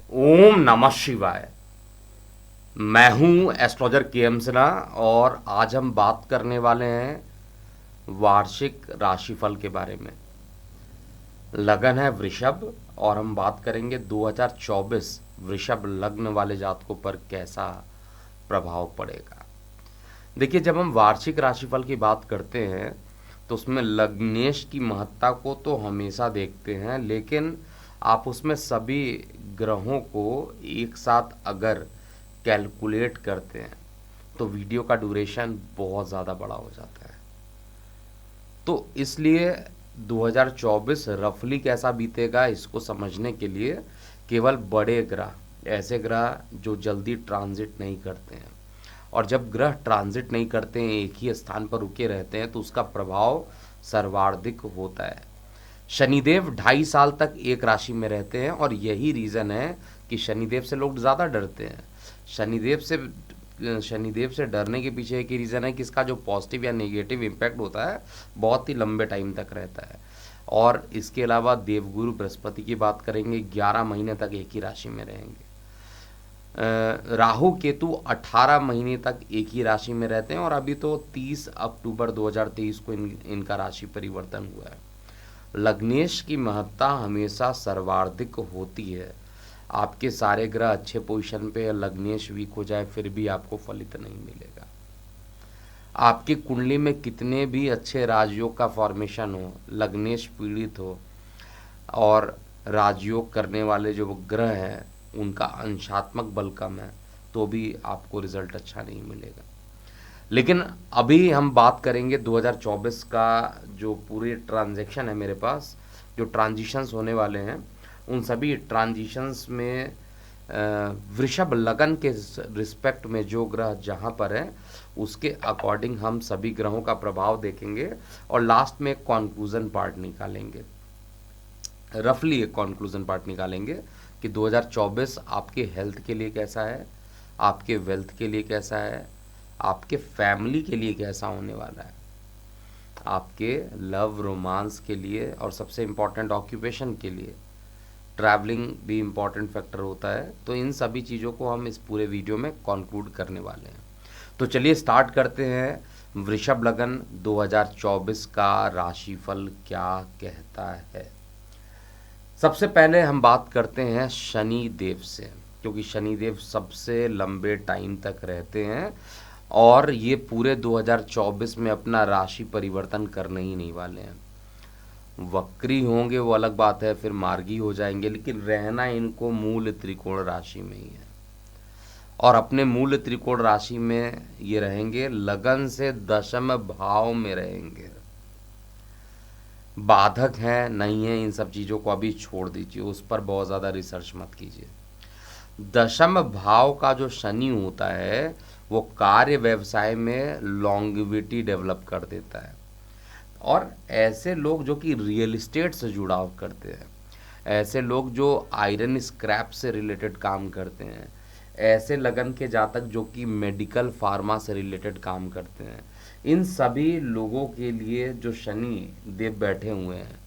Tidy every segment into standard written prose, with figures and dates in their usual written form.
ओम नमः शिवाय। मैं हूं एस्ट्रोलॉजर के एम सिन्हा और आज हम बात करने वाले हैं वार्षिक राशिफल के बारे में। लगन है वृषभ और हम बात करेंगे 2024 वृषभ लग्न वाले जातकों पर कैसा प्रभाव पड़ेगा। देखिए, जब हम वार्षिक राशिफल की बात करते हैं तो उसमें लग्नेश की महत्ता को तो हमेशा देखते हैं, लेकिन आप उसमें सभी ग्रहों को एक साथ अगर कैलकुलेट करते हैं तो वीडियो का ड्यूरेशन बहुत ज़्यादा बड़ा हो जाता है। तो इसलिए 2024 रफली कैसा बीतेगा इसको समझने के लिए केवल बड़े ग्रह, ऐसे ग्रह जो जल्दी ट्रांजिट नहीं करते हैं, और जब ग्रह ट्रांजिट नहीं करते हैं, एक ही स्थान पर रुके रहते हैं, तो उसका प्रभाव सर्वाधिक होता है। शनिदेव 2.5 साल तक एक राशि में रहते हैं और यही रीज़न है कि शनिदेव से लोग ज़्यादा डरते हैं। शनिदेव से डरने के पीछे एक ही रीज़न है कि इसका जो पॉजिटिव या नेगेटिव इम्पैक्ट होता है बहुत ही लंबे टाइम तक रहता है। और इसके अलावा देवगुरु बृहस्पति की बात करेंगे, 11 महीने तक एक ही राशि में रहेंगे। राहु केतु 18 महीने तक एक ही राशि में रहते हैं और अभी तो 30 अक्टूबर 2023 को इनका राशि परिवर्तन हुआ है। लग्नेश की महत्ता हमेशा सर्वाधिक होती है। आपके सारे ग्रह अच्छे पोजीशन पे, लग्नेश वीक हो जाए फिर भी आपको फलित नहीं मिलेगा। आपकी कुंडली में कितने भी अच्छे राजयोग का फॉर्मेशन हो, लग्नेश पीड़ित हो और राजयोग करने वाले जो ग्रह हैं उनका अंशात्मक बल कम है, तो भी आपको रिजल्ट अच्छा नहीं मिलेगा। लेकिन अभी हम बात करेंगे 2024 का जो पूरे ट्रांजैक्शन है मेरे पास, जो ट्रांजिशंस होने वाले हैं, उन सभी ट्रांजिशंस में वृषभ लगन के रिस्पेक्ट में जो ग्रह जहाँ पर है उसके अकॉर्डिंग हम सभी ग्रहों का प्रभाव देखेंगे और लास्ट में एक कॉन्क्लूज़न पार्ट निकालेंगे। रफली एक कॉन्क्लूज़न पार्ट निकालेंगे कि 2024 आपके हेल्थ के लिए कैसा है, आपके वेल्थ के लिए कैसा है, आपके फैमिली के लिए कैसा होने वाला है, आपके लव रोमांस के लिए, और सबसे इम्पॉर्टेंट ऑक्यूपेशन के लिए। ट्रैवलिंग भी इम्पॉर्टेंट फैक्टर होता है। तो इन सभी चीज़ों को हम इस पूरे वीडियो में कंक्लूड करने वाले हैं। तो चलिए स्टार्ट करते हैं। वृषभ लगन 2024 का राशिफल क्या कहता है। सबसे पहले हम बात करते हैं शनि देव से, क्योंकि शनि देव सबसे लंबे टाइम तक रहते हैं और ये पूरे 2024 में अपना राशि परिवर्तन करने ही नहीं वाले हैं। वक्री होंगे वो अलग बात है, फिर मार्गी हो जाएंगे, लेकिन रहना इनको मूल त्रिकोण राशि में ही है और अपने मूल त्रिकोण राशि में ये रहेंगे। लगन से दशम भाव में रहेंगे। बाधक हैं नहीं है, इन सब चीज़ों को अभी छोड़ दीजिए, उस पर बहुत ज़्यादा रिसर्च मत कीजिए। दशम भाव का जो शनि होता है वो कार्य व्यवसाय में लॉन्गेविटी डेवलप कर देता है और ऐसे लोग जो कि रियल इस्टेट से जुड़ाव करते हैं, ऐसे लोग जो आयरन स्क्रैप से रिलेटेड काम करते हैं, ऐसे लगन के जातक जो कि मेडिकल फार्मा से रिलेटेड काम करते हैं, इन सभी लोगों के लिए जो शनि देव बैठे हुए हैं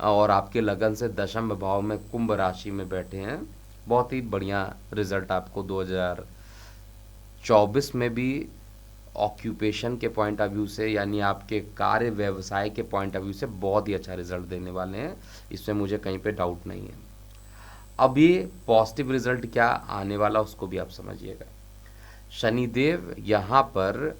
और आपके लगन से दशम भाव में कुंभ राशि में बैठे हैं, बहुत ही बढ़िया रिजल्ट आपको 2024 में भी ऑक्यूपेशन के पॉइंट ऑफ व्यू से, यानी आपके कार्य व्यवसाय के पॉइंट ऑफ व्यू से बहुत ही अच्छा रिजल्ट देने वाले हैं। इसमें मुझे कहीं पे डाउट नहीं है। अब ये पॉजिटिव रिजल्ट क्या आने वाला उसको भी आप समझिएगा। शनिदेव यहाँ पर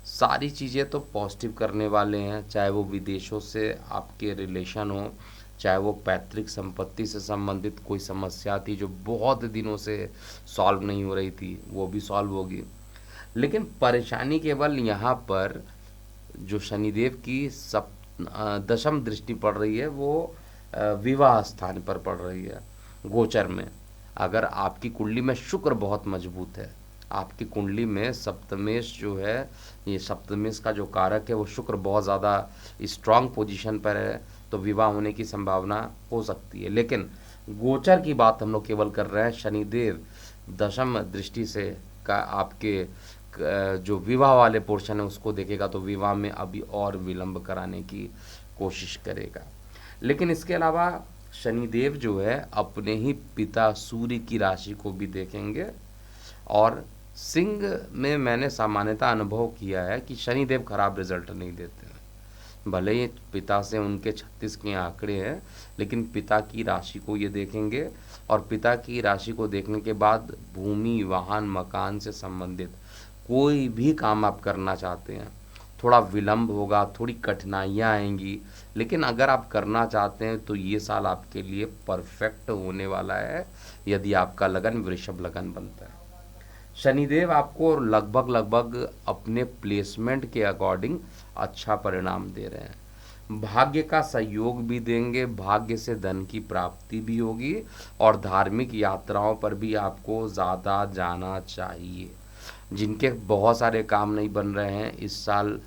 सारी चीज़ें तो पॉजिटिव करने वाले हैं, चाहे वो विदेशों से आपके रिलेशन हो, चाहे वो पैतृक संपत्ति से संबंधित कोई समस्या थी जो बहुत दिनों से सॉल्व नहीं हो रही थी, वो भी सॉल्व होगी। लेकिन परेशानी केवल यहाँ पर जो शनिदेव की दशम दृष्टि पड़ रही है वो विवाह स्थान पर पड़ रही है गोचर में। अगर आपकी कुंडली में शुक्र बहुत मजबूत है, आपकी कुंडली में सप्तमेश जो है, ये सप्तमेश का जो कारक है वो शुक्र बहुत ज़्यादा स्ट्रांग पोजीशन पर है, तो विवाह होने की संभावना हो सकती है। लेकिन गोचर की बात हम लोग केवल कर रहे हैं। शनिदेव दशम दृष्टि से का आपके जो विवाह वाले पोर्शन है उसको देखेगा तो विवाह में अभी और विलंब कराने की कोशिश करेगा। लेकिन इसके अलावा शनिदेव जो है अपने ही पिता सूर्य की राशि को भी देखेंगे। और सिंह में मैंने सामान्यतः अनुभव किया है कि शनिदेव खराब रिजल्ट नहीं देते हैं। भले ही पिता से उनके 36 के आंकड़े हैं, लेकिन पिता की राशि को ये देखेंगे, और पिता की राशि को देखने के बाद भूमि, वाहन, मकान से संबंधित कोई भी काम आप करना चाहते हैं, थोड़ा विलंब होगा, थोड़ी कठिनाइयाँ आएंगी, लेकिन अगर आप करना चाहते हैं तो ये साल आपके लिए परफेक्ट होने वाला है, यदि आपका लगन वृषभ लगन बनता है। शनिदेव आपको लगभग लगभग अपने प्लेसमेंट के अकॉर्डिंग अच्छा परिणाम दे रहे हैं। भाग्य का सहयोग भी देंगे, भाग्य से धन की प्राप्ति भी होगी, और धार्मिक यात्राओं पर भी आपको ज़्यादा जाना चाहिए। जिनके बहुत सारे काम नहीं बन रहे हैं इस साल,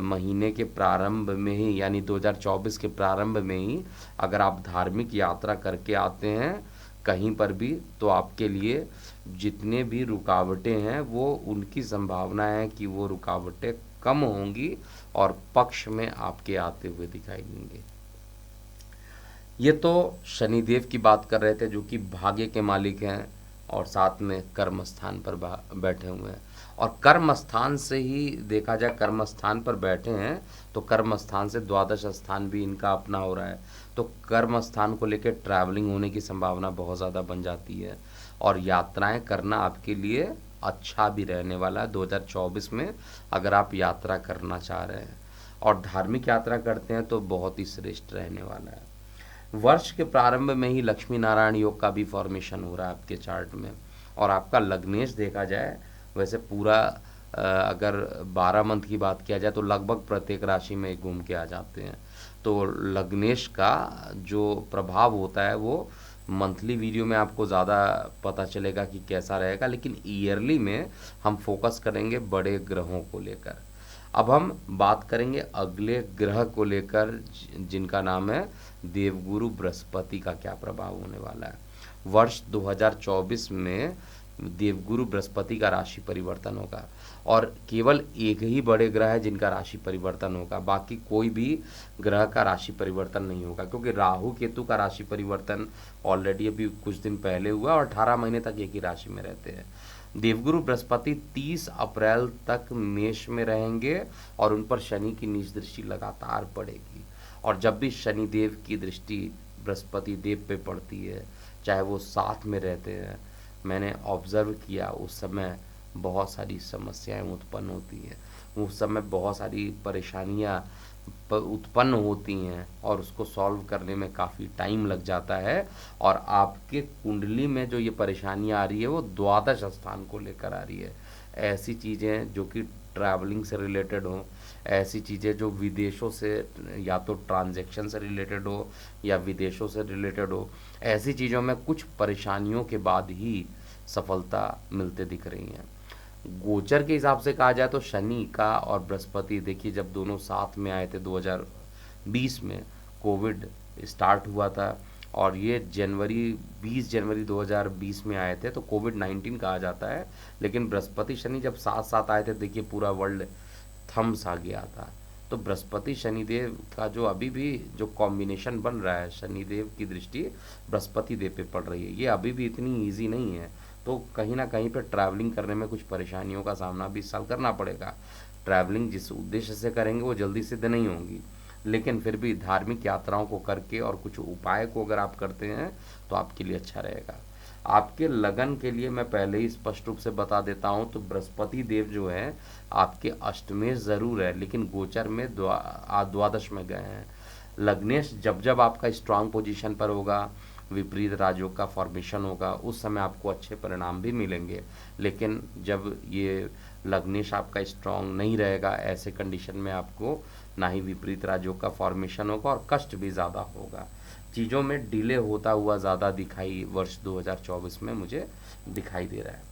महीने के प्रारंभ में ही, यानी 2024 के प्रारंभ में ही अगर आप धार्मिक यात्रा करके आते हैं कहीं पर भी, तो आपके लिए जितने भी रुकावटें हैं वो, उनकी संभावना है कि वो रुकावटें कम होंगी और पक्ष में आपके आते हुए दिखाई देंगे। ये तो शनिदेव की बात कर रहे थे, जो कि भाग्य के मालिक हैं और साथ में कर्म स्थान पर बैठे हुए हैं। और कर्म स्थान से ही देखा जाए, कर्म स्थान पर बैठे हैं तो कर्म स्थान से द्वादश स्थान भी इनका अपना हो रहा है, तो कर्म स्थान को लेकर ट्रैवलिंग होने की संभावना बहुत ज़्यादा बन जाती है, और यात्राएं करना आपके लिए अच्छा भी रहने वाला है 2024 में, अगर आप यात्रा करना चाह रहे हैं और धार्मिक यात्रा करते हैं तो बहुत ही श्रेष्ठ रहने वाला है। वर्ष के प्रारंभ में ही लक्ष्मी नारायण योग का भी फॉर्मेशन हो रहा है आपके चार्ट में, और आपका लग्नेश देखा जाए, वैसे पूरा अगर 12 मंथ की बात किया जाए तो लगभग प्रत्येक राशि में घूम के आ जाते हैं, तो लग्नेश का जो प्रभाव होता है वो मंथली वीडियो में आपको ज़्यादा पता चलेगा कि कैसा रहेगा, लेकिन ईयरली में हम फोकस करेंगे बड़े ग्रहों को लेकर। अब हम बात करेंगे अगले ग्रह को लेकर, जिनका नाम है देवगुरु बृहस्पति का क्या प्रभाव होने वाला है। वर्ष 2024 में देवगुरु बृहस्पति का राशि परिवर्तन होगा, और केवल एक ही बड़े ग्रह है जिनका राशि परिवर्तन होगा, बाकी कोई भी ग्रह का राशि परिवर्तन नहीं होगा, क्योंकि राहु केतु का राशि परिवर्तन ऑलरेडी अभी कुछ दिन पहले हुआ और 18 महीने तक एक ही राशि में रहते हैं। देवगुरु बृहस्पति 30 अप्रैल तक मेष में रहेंगे और उन पर शनि की नीच दृष्टि लगातार पड़ेगी, और जब भी शनि देव की दृष्टि बृहस्पति देव पे पड़ती है, चाहे वो साथ में रहते हैं, मैंने ऑब्जर्व किया उस समय बहुत सारी समस्याएं उत्पन्न होती हैं, उस समय बहुत सारी परेशानियां उत्पन्न होती हैं, और उसको सॉल्व करने में काफ़ी टाइम लग जाता है, और आपके कुंडली में जो ये परेशानियां आ रही है वो द्वादश स्थान को लेकर आ रही है। ऐसी चीज़ें जो कि ट्रैवलिंग से रिलेटेड हो, ऐसी चीज़ें जो विदेशों से या तो ट्रांजैक्शन से रिलेटेड हो या विदेशों से रिलेटेड हो, ऐसी चीज़ों में कुछ परेशानियों के बाद ही सफलता मिलते दिख रही हैं। गोचर के हिसाब से कहा जाए तो शनि का और बृहस्पति, देखिए जब दोनों साथ में आए थे 2020 में, कोविड स्टार्ट हुआ था, और ये 20 जनवरी 2020 में आए थे, तो कोविड-19 कहा जाता है, लेकिन बृहस्पति शनि जब साथ साथ आए थे, देखिए पूरा वर्ल्ड थम सा गया था। तो बृहस्पति शनिदेव का जो अभी भी जो कॉम्बिनेशन बन रहा है, शनिदेव की दृष्टि बृहस्पति देव पे पड़ रही है, ये अभी भी इतनी ईजी नहीं है, तो कहीं ना कहीं पे ट्रैवलिंग करने में कुछ परेशानियों का सामना भी इस साल करना पड़ेगा। ट्रैवलिंग जिस उद्देश्य से करेंगे वो जल्दी सिद्ध नहीं होंगी, लेकिन फिर भी धार्मिक यात्राओं को करके और कुछ उपाय को अगर आप करते हैं तो आपके लिए अच्छा रहेगा। आपके लगन के लिए मैं पहले ही स्पष्ट रूप से बता देता हूं, तो बृहस्पति देव जो है आपके अष्टमेश ज़रूर है, लेकिन गोचर में द्वादश में गए हैं। लग्नेश जब जब आपका स्ट्रांग पोजीशन पर होगा, विपरीत राजयोग का फॉर्मेशन होगा, उस समय आपको अच्छे परिणाम भी मिलेंगे, लेकिन जब ये लग्नेश आपका स्ट्रांग नहीं रहेगा, ऐसे कंडीशन में आपको ना ही विपरीत राजयोग का फॉर्मेशन होगा और कष्ट भी ज़्यादा होगा। चीज़ों में डिले होता हुआ ज़्यादा दिखाई वर्ष 2024 में मुझे दिखाई दे रहा है।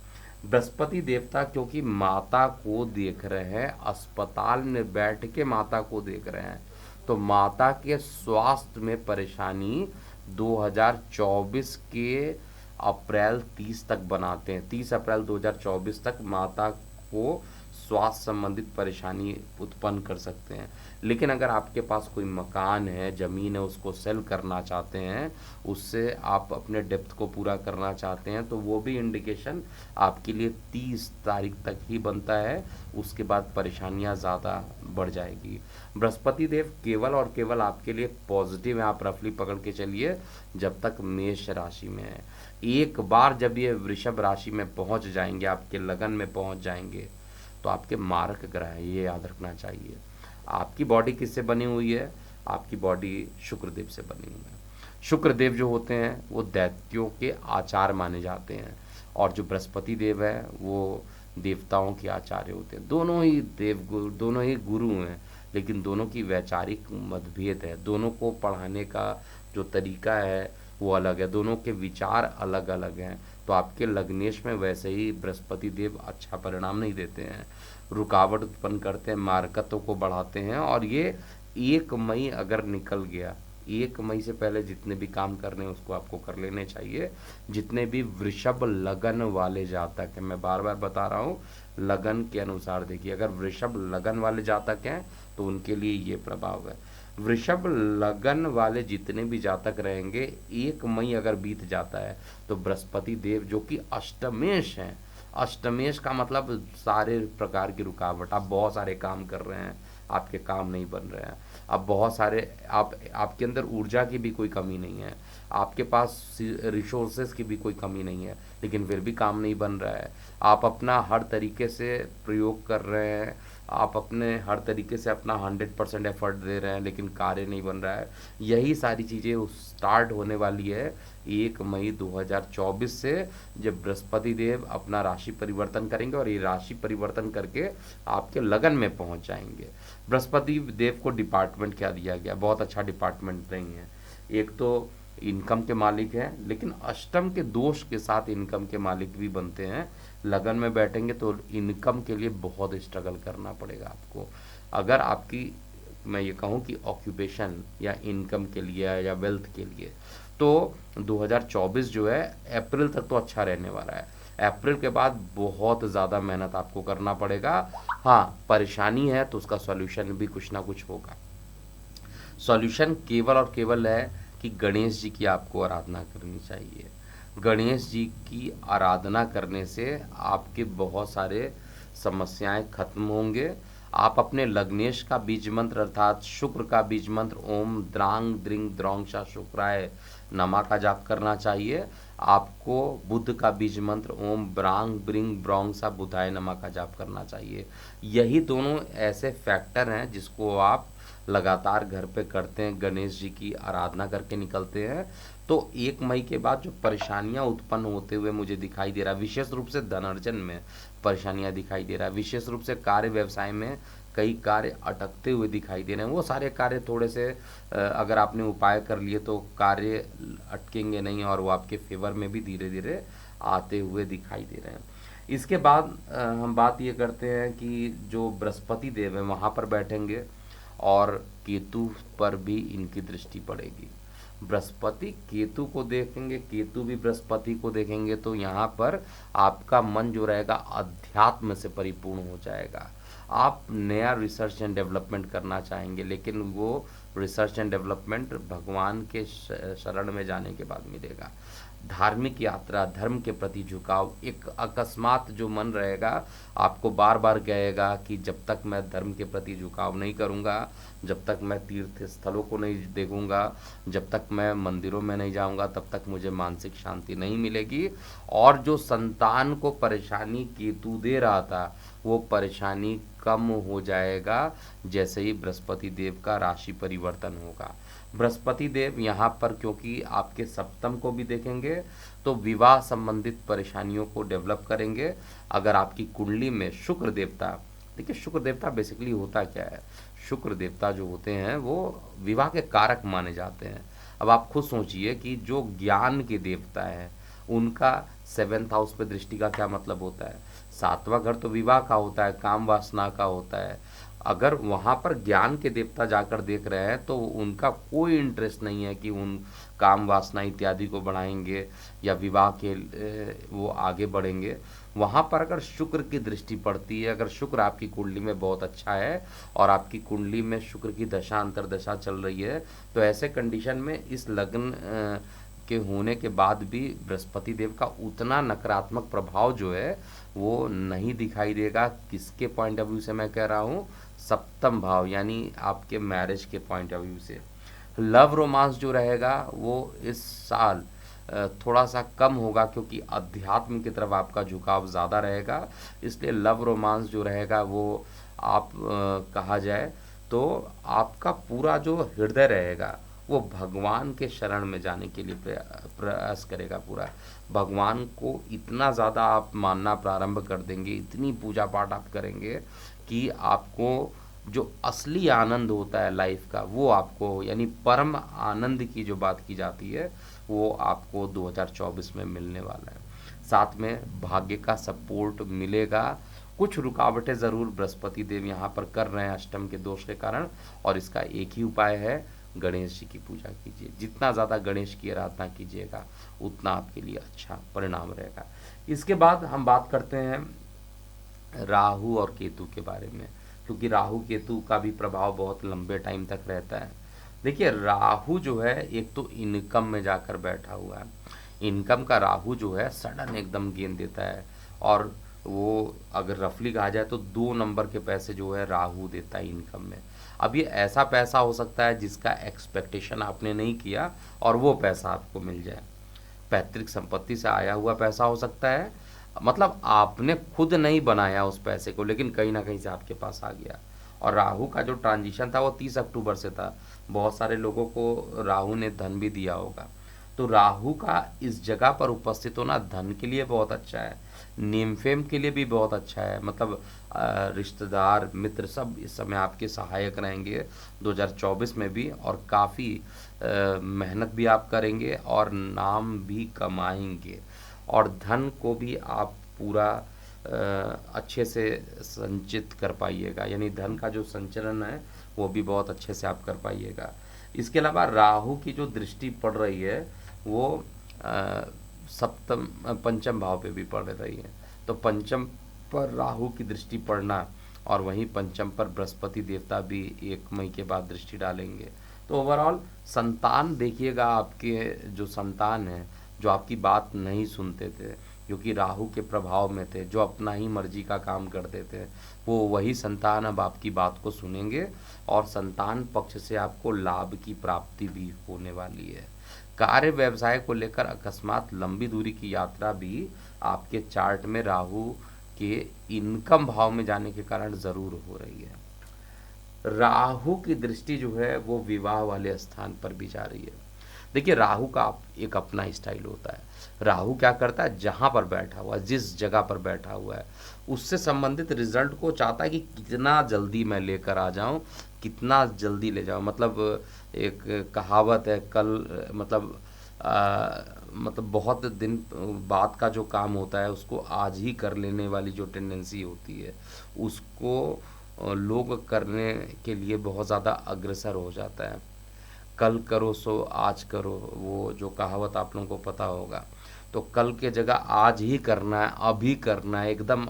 बृहस्पति देवता क्योंकि माता को देख रहे हैं, अस्पताल में बैठ के माता को देख रहे हैं, तो माता के स्वास्थ्य में परेशानी 2024 के अप्रैल 30 तक बनाते हैं। 30 अप्रैल 2024 तक माता को स्वास्थ्य संबंधित परेशानी उत्पन्न कर सकते हैं। लेकिन अगर आपके पास कोई मकान है, ज़मीन है, उसको सेल करना चाहते हैं, उससे आप अपने डेप्थ को पूरा करना चाहते हैं, तो वो भी इंडिकेशन आपके लिए 30 तारीख तक ही बनता है। उसके बाद परेशानियां ज़्यादा बढ़ जाएगी। बृहस्पति देव केवल और केवल आपके लिए पॉजिटिव है, आप रफली पकड़ के चलिए जब तक मेष राशि में है। एक बार जब ये वृषभ राशि में पहुंच जाएंगे, आपके लगन में पहुंच जाएंगे, तो आपके मारक ग्रह है, ये याद रखना चाहिए। आपकी बॉडी किससे बनी हुई है? आपकी बॉडी शुक्रदेव से बनी हुई है। शुक्रदेव जो होते हैं वो दैत्यों के आचार माने जाते हैं, और जो बृहस्पति देव है वो देवताओं के आचार्य होते हैं। दोनों ही दोनों ही गुरु हैं, लेकिन दोनों की वैचारिक मतभेद है। दोनों को पढ़ाने का जो तरीका है वो अलग है, दोनों के विचार अलग अलग हैं। तो आपके लग्नेश में वैसे ही बृहस्पति देव अच्छा परिणाम नहीं देते हैं, रुकावट उत्पन्न करते हैं, मारकतों को बढ़ाते हैं। और ये 1 मई अगर निकल गया, 1 मई से पहले जितने भी काम करने हैं उसको आपको कर लेने चाहिए। जितने भी वृषभ लगन वाले जातक हैं, मैं बार बार बता रहा हूँ, लगन के अनुसार देखिए, अगर वृषभ लगन वाले जातक हैं तो उनके लिए ये प्रभाव है। वृषभ लगन वाले जितने भी जातक रहेंगे, 1 मई अगर बीत जाता है तो बृहस्पति देव जो कि अष्टमेश हैं, अष्टमेश का मतलब सारे प्रकार की रुकावट, आप बहुत सारे काम कर रहे हैं, आपके काम नहीं बन रहे हैं, अब बहुत सारे आपके अंदर ऊर्जा की भी कोई कमी नहीं है, आपके पास रिसोर्सेज की भी कोई कमी नहीं है, लेकिन फिर भी काम नहीं बन रहा है। आप अपना हर तरीके से प्रयोग कर रहे हैं, आप अपने हर तरीके से अपना 100% एफर्ट दे रहे हैं, लेकिन कार्य नहीं बन रहा है। यही सारी चीज़ें स्टार्ट होने वाली है 1 मई 2024 से, जब बृहस्पति देव अपना राशि परिवर्तन करेंगे, और ये राशि परिवर्तन करके आपके लगन में पहुंच जाएंगे। बृहस्पति देव को डिपार्टमेंट क्या दिया गया? बहुत अच्छा डिपार्टमेंट नहीं है। एक तो इनकम के मालिक हैं, लेकिन अष्टम के दोष के साथ इनकम के मालिक भी बनते हैं। लगन में बैठेंगे तो इनकम के लिए बहुत स्ट्रगल करना पड़ेगा आपको। अगर आपकी, मैं ये कहूँ कि ऑक्यूपेशन या इनकम के लिए या वेल्थ के लिए, तो 2024 जो है अप्रैल तक तो अच्छा रहने वाला है। अप्रैल के बाद बहुत ज़्यादा मेहनत आपको करना पड़ेगा। हाँ, परेशानी है तो उसका सॉल्यूशन भी कुछ ना कुछ होगा। सॉल्यूशन केवल और केवल है कि गणेश जी की आपको आराधना करनी चाहिए। गणेश जी की आराधना करने से आपके बहुत सारे समस्याएं खत्म होंगे। आप अपने लग्नेश का बीज मंत्र अर्थात शुक्र का बीज मंत्र ओम द्रांग द्रिंग द्रौंग शुक्राय नमा का जाप करना चाहिए। आपको बुध का बीज मंत्र ओम ब्रांग ब्रिंग ब्रौंग सा बुधाय नमा का जाप करना चाहिए। यही दोनों ऐसे फैक्टर हैं जिसको आप लगातार घर पे करते हैं, गणेश जी की आराधना करके निकलते हैं, तो 1 मई के बाद जो परेशानियां उत्पन्न होते हुए मुझे दिखाई दे रहा है, विशेष रूप से धनार्जन में परेशानियां दिखाई दे रहा है, विशेष रूप से कार्य व्यवसाय में कई कार्य अटकते हुए दिखाई दे रहे हैं। वो सारे कार्य थोड़े से अगर आपने उपाय कर लिए तो कार्य अटकेंगे नहीं, और वो आपके फेवर में भी धीरे धीरे आते हुए दिखाई दे रहे हैं। इसके बाद हम बात ये करते हैं कि जो बृहस्पति देव है वहाँ पर बैठेंगे, और केतु पर भी इनकी दृष्टि पड़ेगी। बृहस्पति केतु को देखेंगे, केतु भी बृहस्पति को देखेंगे, तो यहाँ पर आपका मन जो रहेगा अध्यात्म से परिपूर्ण हो जाएगा। आप नया रिसर्च एंड डेवलपमेंट करना चाहेंगे, लेकिन वो रिसर्च एंड डेवलपमेंट भगवान के शरण में जाने के बाद मिलेगा। धार्मिक यात्रा, धर्म के प्रति झुकाव, एक अकस्मात जो मन रहेगा आपको बार बार कहेगा कि जब तक मैं धर्म के प्रति झुकाव नहीं करूँगा, जब तक मैं तीर्थ स्थलों को नहीं देखूँगा, जब तक मैं मंदिरों में नहीं जाऊँगा, तब तक मुझे मानसिक शांति नहीं मिलेगी। और जो संतान को परेशानी केतु दे रहा था, वो परेशानी कम हो जाएगा जैसे ही बृहस्पति देव का राशि परिवर्तन होगा। बृहस्पति देव यहाँ पर क्योंकि आपके सप्तम को भी देखेंगे, तो विवाह संबंधित परेशानियों को डेवलप करेंगे। अगर आपकी कुंडली में शुक्र देवता, देखिए शुक्र देवता बेसिकली होता क्या है, शुक्र देवता जो होते हैं वो विवाह के कारक माने जाते हैं। अब आप खुद सोचिए कि जो ज्ञान के देवता है उनका 7th हाउस पे दृष्टि का क्या मतलब होता है? 7वां घर तो विवाह का होता है, काम वासना का होता है। अगर वहाँ पर ज्ञान के देवता जाकर देख रहे हैं तो उनका कोई इंटरेस्ट नहीं है कि उनका काम वासना इत्यादि को बढ़ाएंगे या विवाह के वो आगे बढ़ेंगे। वहाँ पर अगर शुक्र की दृष्टि पड़ती है, अगर शुक्र आपकी कुंडली में बहुत अच्छा है और आपकी कुंडली में शुक्र की दशा अंतर्दशा चल रही है, तो ऐसे कंडीशन में इस लग्न के होने के बाद भी बृहस्पति देव का उतना नकारात्मक प्रभाव जो है वो नहीं दिखाई देगा। किसके पॉइंट ऑफ व्यू से मैं कह रहा हूँ? सप्तम भाव यानी आपके मैरिज के पॉइंट ऑफ व्यू से। लव रोमांस जो रहेगा वो इस साल थोड़ा सा कम होगा, क्योंकि अध्यात्म की तरफ आपका झुकाव ज़्यादा रहेगा, इसलिए लव रोमांस जो रहेगा वो आप कहा जाए तो आपका पूरा जो हृदय रहेगा वो भगवान के शरण में जाने के लिए प्रयास करेगा। पूरा भगवान को इतना ज़्यादा आप मानना प्रारंभ कर देंगे, इतनी पूजा पाठ आप करेंगे कि आपको जो असली आनंद होता है लाइफ का वो आपको, यानी परम आनंद की जो बात की जाती है वो आपको 2024 में मिलने वाला है। साथ में भाग्य का सपोर्ट मिलेगा। कुछ रुकावटें ज़रूर बृहस्पति देव यहाँ पर कर रहे हैं अष्टम के दोष के कारण, और इसका एक ही उपाय है, गणेश जी की पूजा कीजिए। जितना ज़्यादा गणेश की आराधना कीजिएगा उतना आपके लिए अच्छा परिणाम रहेगा। इसके बाद हम बात करते हैं राहु और केतु के बारे में, क्योंकि राहु केतु का भी प्रभाव बहुत लंबे टाइम तक रहता है। देखिए राहु जो है एक तो इनकम में जाकर बैठा हुआ है। इनकम का राहु जो है सडन एकदम गेन देता है, और वो अगर रफली कहा जाए तो 2 नंबर के पैसे जो है राहु देता है इनकम में। अब ये ऐसा पैसा हो सकता है जिसका एक्सपेक्टेशन आपने नहीं किया और वो पैसा आपको मिल जाए। पैतृक संपत्ति से आया हुआ पैसा हो सकता है, मतलब आपने खुद नहीं बनाया उस पैसे को, लेकिन कहीं ना कहीं से आपके पास आ गया। और राहु का जो ट्रांजिशन था वो 30 अक्टूबर से था। बहुत सारे लोगों को राहु ने धन भी दिया होगा। तो राहु का इस जगह पर उपस्थित होना धन के लिए बहुत अच्छा है, नेम फेम के लिए भी बहुत अच्छा है। मतलब रिश्तेदार मित्र सब इस समय आपके सहायक रहेंगे 2024 में भी, और काफ़ी मेहनत भी आप करेंगे और नाम भी कमाएंगे, और धन को भी आप पूरा अच्छे से संचित कर पाइएगा, यानी धन का जो संचरण है वो भी बहुत अच्छे से आप कर पाइएगा। इसके अलावा राहु की जो दृष्टि पड़ रही है वो सप्तम पंचम भाव पे भी पड़ रही है। तो पंचम पर राहु की दृष्टि पड़ना और वहीं पंचम पर बृहस्पति देवता भी 1 मई के बाद दृष्टि डालेंगे। तो ओवरऑल संतान देखिएगा, आपके जो संतान हैं जो आपकी बात नहीं सुनते थे, जो कि राहु के प्रभाव में थे, जो अपना ही मर्जी का काम करते थे, वो वही संतान अब आपकी बात को सुनेंगे, और संतान पक्ष से आपको लाभ की प्राप्ति भी होने वाली है। कार्य व्यवसाय को लेकर अकस्मात लंबी दूरी की यात्रा भी आपके चार्ट में राहु के इनकम भाव में जाने के कारण ज़रूर हो रही है। राहु की दृष्टि जो है वो विवाह वाले स्थान पर भी जा रही है। देखिए राहु का एक अपना स्टाइल होता है। राहु क्या करता है, जहाँ पर बैठा हुआ है, जिस जगह पर बैठा हुआ है, उससे संबंधित रिजल्ट को चाहता है कि कितना जल्दी मैं लेकर आ जाऊं, कितना जल्दी ले जाऊं। मतलब एक कहावत है, कल मतलब बहुत दिन बाद का जो काम होता है उसको आज ही कर लेने वाली जो टेंडेंसी होती है, उसको लोग करने के लिए बहुत ज़्यादा अग्रसर हो जाता है। कल करो सो आज करो, वो जो कहावत आप लोगों को पता होगा। तो कल के जगह आज ही करना है, अभी करना है, एकदम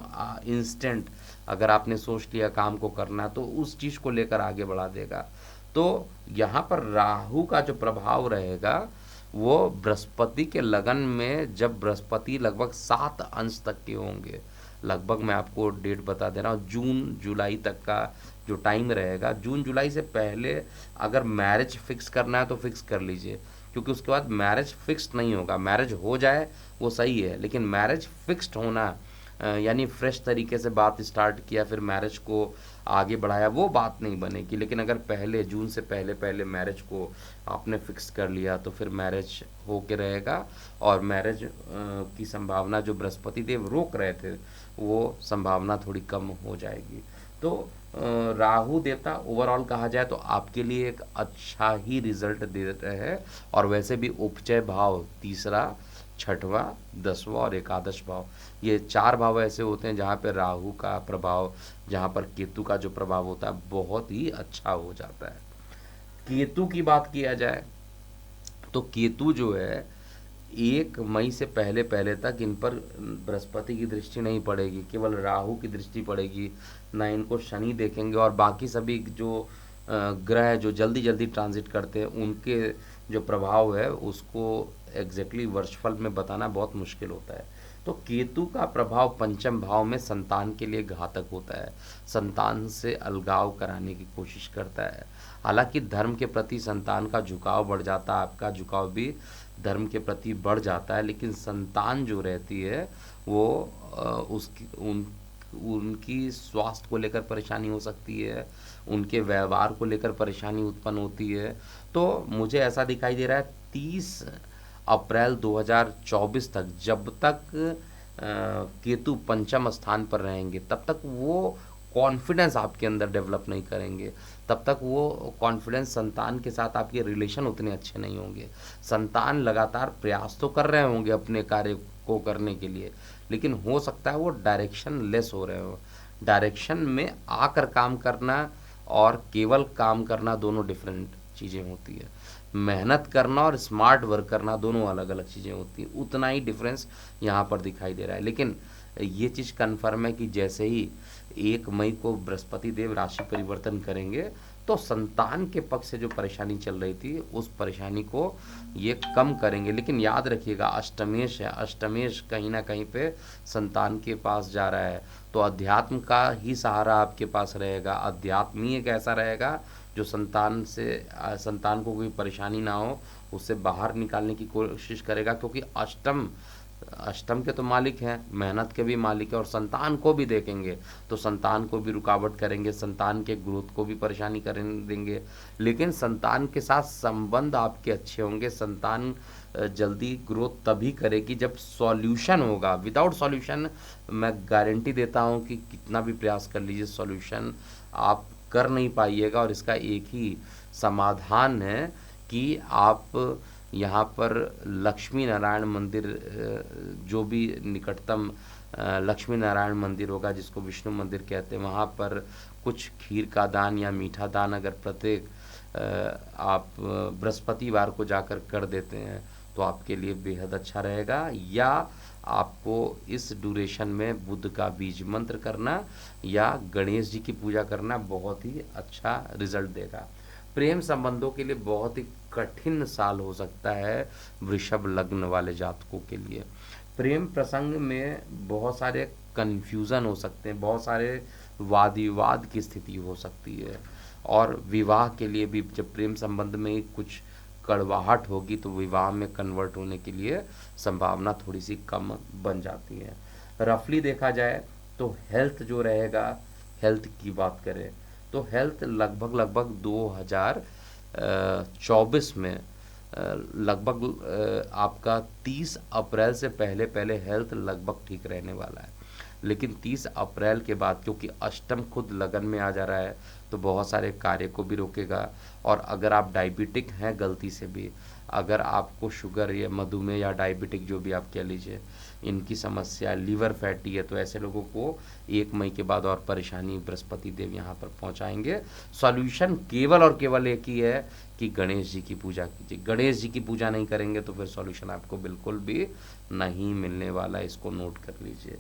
इंस्टेंट। अगर आपने सोच लिया काम को करना है तो उस चीज़ को लेकर आगे बढ़ा देगा। तो यहाँ पर राहु का जो प्रभाव रहेगा वो बृहस्पति के लगन में, जब बृहस्पति लगभग 7 अंश तक के होंगे, लगभग मैं आपको डेट बता दे रहा हूँ, जून जुलाई तक का जो टाइम रहेगा। जून जुलाई से पहले अगर मैरिज फिक्स करना है तो फिक्स कर लीजिए, क्योंकि उसके बाद मैरिज फिक्स नहीं होगा। मैरिज हो जाए वो सही है, लेकिन मैरिज फिक्स्ड होना यानी फ्रेश तरीके से बात स्टार्ट किया फिर मैरिज को आगे बढ़ाया, वो बात नहीं बनेगी। लेकिन अगर पहले जून से पहले पहले मैरिज को आपने फिक्स कर लिया तो फिर मैरिज हो के रहेगा, और मैरिज की संभावना जो बृहस्पति देव रोक रहे थे वो संभावना थोड़ी कम हो जाएगी। तो राहु देवता ओवरऑल कहा जाए तो आपके लिए एक अच्छा ही रिजल्ट दे रहे हैं। और वैसे भी उपचय भाव, तीसरा, छठवां, 10वां और एकादश भाव, ये 4 भाव ऐसे होते हैं जहाँ पे राहु का प्रभाव, जहाँ पर केतु का जो प्रभाव होता है बहुत ही अच्छा हो जाता है। केतु की बात किया जाए तो केतु जो है 1 मई से पहले पहले तक इन पर बृहस्पति की दृष्टि नहीं पड़ेगी, केवल राहु की दृष्टि पड़ेगी, ना इनको शनि देखेंगे। और बाकी सभी जो ग्रह जो जल्दी जल्दी ट्रांजिट करते हैं उनके जो प्रभाव है उसको एग्जैक्टली वर्षफल में बताना बहुत मुश्किल होता है। तो केतु का प्रभाव पंचम भाव में संतान के लिए घातक होता है, संतान से अलगाव कराने की कोशिश करता है। हालांकि धर्म के प्रति संतान का झुकाव बढ़ जाता है, आपका झुकाव भी धर्म के प्रति बढ़ जाता है, लेकिन संतान जो रहती है वो उसकी उनकी स्वास्थ्य को लेकर परेशानी हो सकती है, उनके व्यवहार को लेकर परेशानी उत्पन्न होती है। तो मुझे ऐसा दिखाई दे रहा है 30 अप्रैल 2024 तक, जब तक केतु पंचम स्थान पर रहेंगे तब तक वो कॉन्फिडेंस आपके अंदर डेवलप नहीं करेंगे, तब तक वो कॉन्फिडेंस, संतान के साथ आपके रिलेशन उतने अच्छे नहीं होंगे। संतान लगातार प्रयास तो कर रहे होंगे अपने कार्य को करने के लिए, लेकिन हो सकता है वो डायरेक्शन लेस हो रहे हो। डायरेक्शन में आकर काम करना और केवल काम करना दोनों डिफरेंट चीज़ें होती है। मेहनत करना और स्मार्ट वर्क करना दोनों अलग अलग चीज़ें होती हैं, उतना ही डिफरेंस यहाँ पर दिखाई दे रहा है। लेकिन ये चीज़ कन्फर्म है कि जैसे ही 1 मई को बृहस्पति देव राशि परिवर्तन करेंगे तो संतान के पक्ष से जो परेशानी चल रही थी उस परेशानी को ये कम करेंगे। लेकिन याद रखिएगा अष्टमेश है, अष्टमेश कहीं ना कहीं पे संतान के पास जा रहा है, तो अध्यात्म का ही सहारा आपके पास रहेगा। अध्यात्म ही एक ऐसा रहेगा जो संतान को कोई परेशानी ना हो उससे बाहर निकालने की कोशिश करेगा, क्योंकि अष्टम के तो मालिक हैं, मेहनत के भी मालिक है, और संतान को भी देखेंगे तो संतान को भी रुकावट करेंगे, संतान के ग्रोथ को भी परेशानी कर देंगे। लेकिन संतान के साथ संबंध आपके अच्छे होंगे। संतान जल्दी ग्रोथ तभी करेगी जब सॉल्यूशन होगा। विदाउट सॉल्यूशन मैं गारंटी देता हूँ कि कितना भी प्रयास कर लीजिए सॉल्यूशन आप कर नहीं पाइएगा। और इसका एक ही समाधान है कि आप यहाँ पर लक्ष्मी नारायण मंदिर, जो भी निकटतम लक्ष्मी नारायण मंदिर होगा जिसको विष्णु मंदिर कहते हैं, वहाँ पर कुछ खीर का दान या मीठा दान अगर प्रत्येक आप बृहस्पतिवार को जाकर कर देते हैं तो आपके लिए बेहद अच्छा रहेगा। या आपको इस ड्यूरेशन में बुध का बीज मंत्र करना या गणेश जी की पूजा करना बहुत ही अच्छा रिजल्ट देगा। प्रेम संबंधों के लिए बहुत ही कठिन साल हो सकता है वृषभ लग्न वाले जातकों के लिए। प्रेम प्रसंग में बहुत सारे कन्फ्यूज़न हो सकते हैं, बहुत सारे वाद विवाद की स्थिति हो सकती है, और विवाह के लिए भी जब प्रेम संबंध में कुछ कड़वाहट होगी तो विवाह में कन्वर्ट होने के लिए संभावना थोड़ी सी कम बन जाती है। रफली देखा जाए तो हेल्थ जो रहेगा, हेल्थ की बात करें तो हेल्थ लगभग 2024 में लगभग आपका 30 अप्रैल से पहले पहले हेल्थ लगभग ठीक रहने वाला है। लेकिन 30 अप्रैल के बाद क्योंकि अष्टम खुद लगन में आ जा रहा है तो बहुत सारे कार्य को भी रोकेगा। और अगर आप डायबिटिक हैं गलती से भी, अगर आपको शुगर या मधुमेह या डायबिटिक जो भी आप कह लीजिए इनकी समस्या, लीवर फैटी है, तो ऐसे लोगों को 1 मई के बाद और परेशानी बृहस्पति देव यहाँ पर पहुँचाएंगे। सॉल्यूशन केवल और केवल एक ही है कि गणेश जी की पूजा कीजिए। गणेश जी की पूजा नहीं करेंगे तो फिर सॉल्यूशन आपको बिल्कुल भी नहीं मिलने वाला है, इसको नोट कर लीजिए।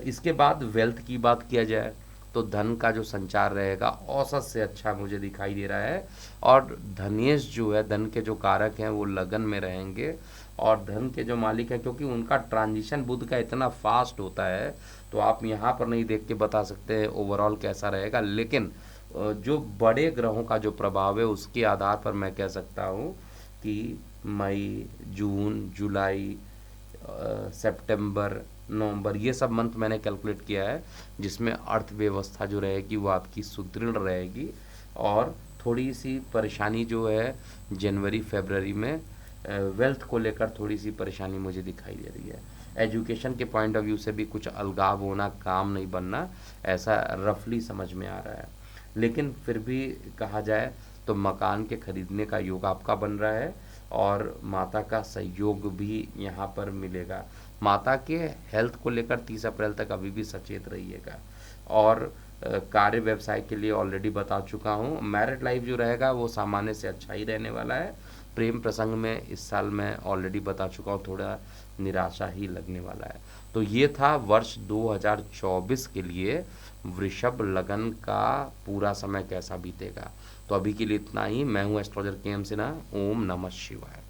इसके बाद वेल्थ की बात किया जाए तो धन का जो संचार रहेगा औसत से अच्छा मुझे दिखाई दे रहा है। और धनेश जो है, धन के जो कारक हैं वो लगन में रहेंगे, और धन के जो मालिक हैं क्योंकि उनका ट्रांजिशन बुध का इतना फास्ट होता है तो आप यहाँ पर नहीं देख के बता सकते हैं ओवरऑल कैसा रहेगा। लेकिन जो बड़े ग्रहों का जो प्रभाव है उसके आधार पर मैं कह सकता हूँ कि मई, जून, जुलाई, सितंबर, नवंबर, ये सब मंथ मैंने कैलकुलेट किया है जिसमें अर्थव्यवस्था जो रहेगी वो आपकी सुदृढ़ रहेगी। और थोड़ी सी परेशानी जो है जनवरी फरवरी में वेल्थ को लेकर थोड़ी सी परेशानी मुझे दिखाई दे रही है। एजुकेशन के पॉइंट ऑफ व्यू से भी कुछ अलगाव होना, काम नहीं बनना, ऐसा रफली समझ में आ रहा है। लेकिन फिर भी कहा जाए तो मकान के खरीदने का योग आपका बन रहा है और माता का सहयोग भी यहाँ पर मिलेगा। माता के हेल्थ को लेकर 30 अप्रैल तक अभी भी सचेत रहिएगा। और कार्य व्यवसाय के लिए ऑलरेडी बता चुका हूँ। मैरिड लाइफ जो रहेगा वो सामान्य से अच्छा ही रहने वाला है। प्रेम प्रसंग में इस साल मैं ऑलरेडी बता चुका हूँ, थोड़ा निराशा ही लगने वाला है। तो ये था वर्ष 2024 के लिए वृषभ लगन का पूरा समय कैसा बीतेगा। तो अभी के लिए इतना ही। मैं हूँ एस्ट्रोलॉजर के एम सिन्हा। ओम नमः शिवाय।